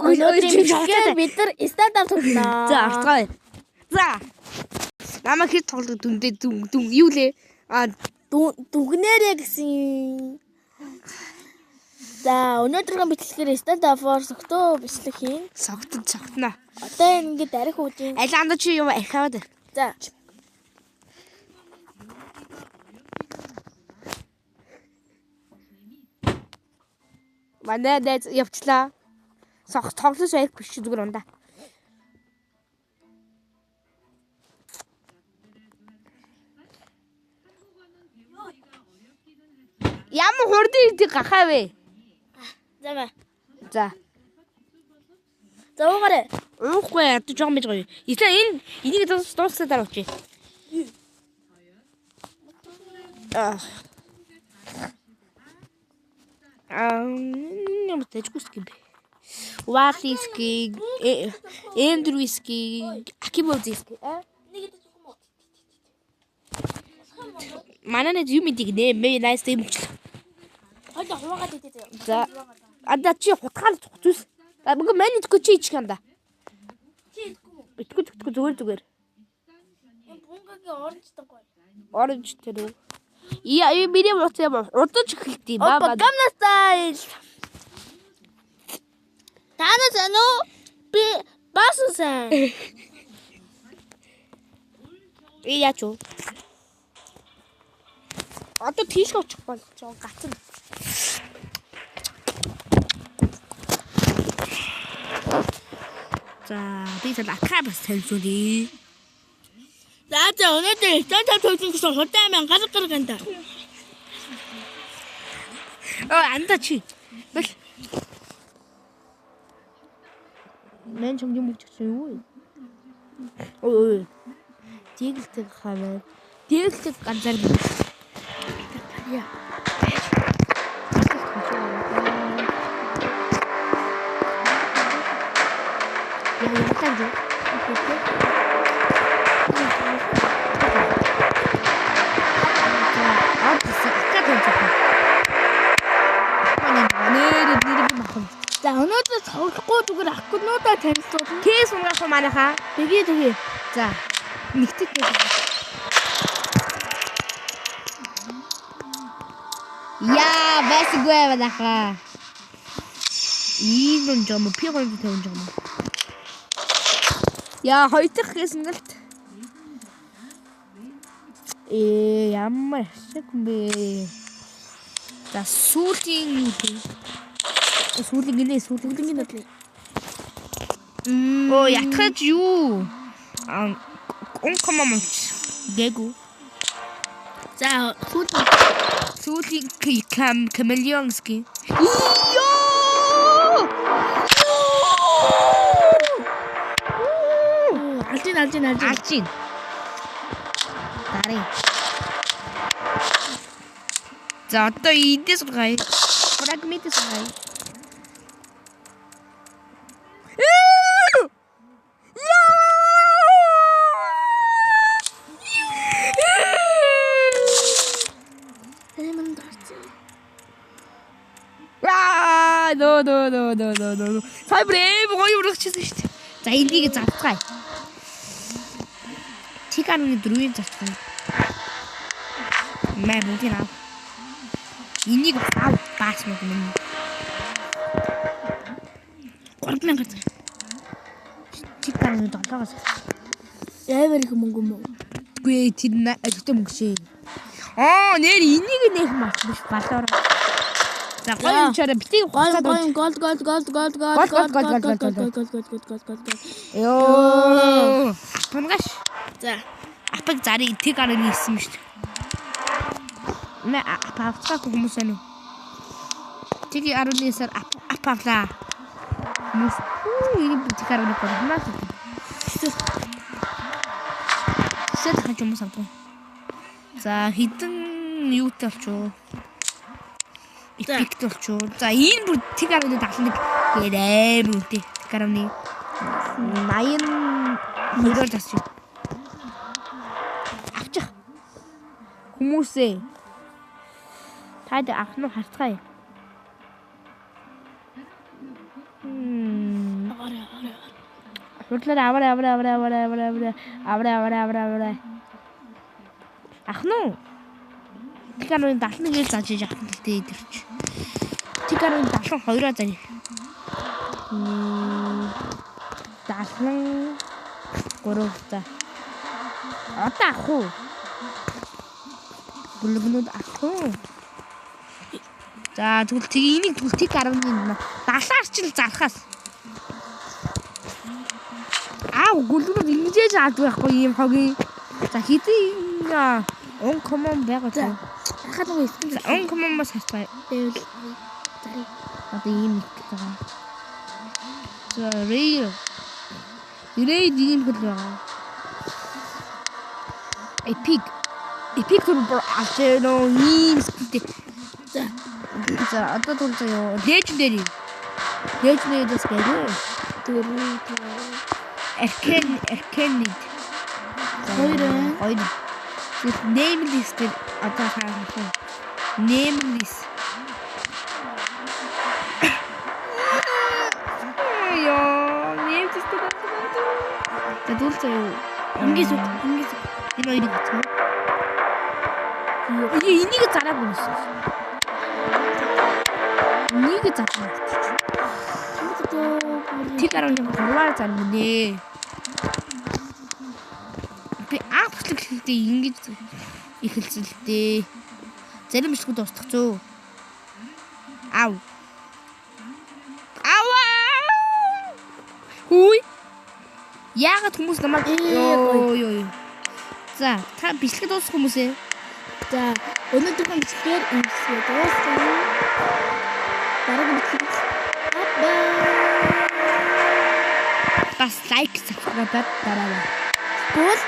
өнөөдөр бид нар стандарт тоглоно. За артгаа. За. Намаа хэд тоглох дүндээ дүн юу лээ? Дүгнээрээ гэсэн. За өнөөдрийн бичлэгээр стандарт форс өгтөө бичлэг хийн. Согтно. Одоо ингээд арих үүдийн. Аль андаа чи юм архиаваад. За. Манай дэд явчлаа. Тоглож байх биш зүгээр ундаа. Ямар хурдан идэх гахаа вэ? За. За. За уугаарай. Уухгүй яд жоом байж гоё. Энийг дуусгах дараа очие. Ням тэжгүсгий. Валиски, Эндрюски, Акибозиски. Манайд юм идэг нэ мэй найс дэмч. Хойло хуваагаад идэх. За. Ада чи хутгаал зүс. Мөнгө мань идэхгүй чи ичих юм да. Чи идэхгүй. Идэхгүй зүгээр. Энэ бунгагийн оранжтай гоё. Оранж тэр. Яа, миний боцоо удаж эхэлтий ба. Гамна стайл. Тана зано би басан. Яачуу. Одоо тийш очих болох жоо гацна. За, тийшэл акабас хэлзүүлээ. За өнөөдөр стандарт төлсөн гэсэн худаамын гарганда. Анда чи. Мен ч юм уу юу? Ой. Тэгэлтэй хаваа. Тэгэлтэй ганцаар бий. Я. За өнөөдөр тоглохгүй зүгээр аккунуудаа танилцуулна. Кээс унгаах манайхаа. Тэгээ. За. Нэгтгэх байх. Яа, басгүй манайхаа. Ийм юм пигон тавьж байгаа. Яа, хоёр дахь гэсэн гэлт. Ямар шиг бэ? За, сүүлийн юу вэ? Сүүлийн нөтлөө. Оо, ятгаж юу? Онкомомч. Дээгүү. За сүүлийн камелеонски. Алжин. Дарыг. За одоо идэс гай. Фрагментс гай. No. Сайбрээ гоё урагчсан шүү дээ. За энийг завцгаая. Тиканы дөрвийн завцгаая. Мэ бүгдийг аа. Энийг баас мөн. 3000 гацаа. Тиканы 7-оос. Яавэр их мөнгө мөн. Гүй тэр ажигтай мөнгө шээ. Нэр энийг нэх маш биш балаар. За гоё чараа битгий хуцаад гол. Ёо. Тунгаш. За. Апаг зарыг тэг арга нийсэн шүү дээ. Нэ апавцаа хүмүүс анаа. Тэг 19-аар апавлаа. Мус. Энэ бутик арга нэг байна. Сэт хаж хүмүүс авдаг. За хитэн юутай болчихоо. Эпикт болчихоо. За энэ бүр тэг арга 71 гэрээ мөнтэй. Тэг арга 82-оор тасчих. Авчих. Хүмүүсээ. Таад авах нь хартгая. Авра. Ах ну. Тикаарын 71-ээр зааж яах юм л дээ идэрч. Тикаарын 72-аа заа. 73 за. Одоо ах уу? Бүлгнүүд ах уу? За тэгвэл энийг тик 11 70-аар зархаас. Гүлгнүүд ингэж аад байхгүй юм хогийн. За хэдий он комон байгаа ч. Хаад нэг юм. Он комон мас хастай. Тэгэл. Одоо ийм их байгаа. За рейл ийм хөл байгаа. Epic турбо ачено ийм скүтэй. За одоо турцоо legendary дэс гэдэг. Arcane. Хоёр. Nameless гэдэг одоо хаана. Nameless. Nameless гэдэг. Тэдүүлцээ Ингээс энэ хоёрыг гацгаа. Энийг зараагүй юм шиг. Энийг зарах. Тэг арга юм гурваар зарна нэ. Би апчлаг хэлдэг ингэж эхэлсэн л дээ. Зарим бишгүүд устгах зөө. Хүй. Яагаад хүмүүс намайг ёо. За, та бичлэг дуусах хүмүүсээ. За, өнөөдрийн бичлэгээр ингэсэн дууссан. Дараагийн бичлэг. Бас лайк, subscribe дараарай. Тэгвэл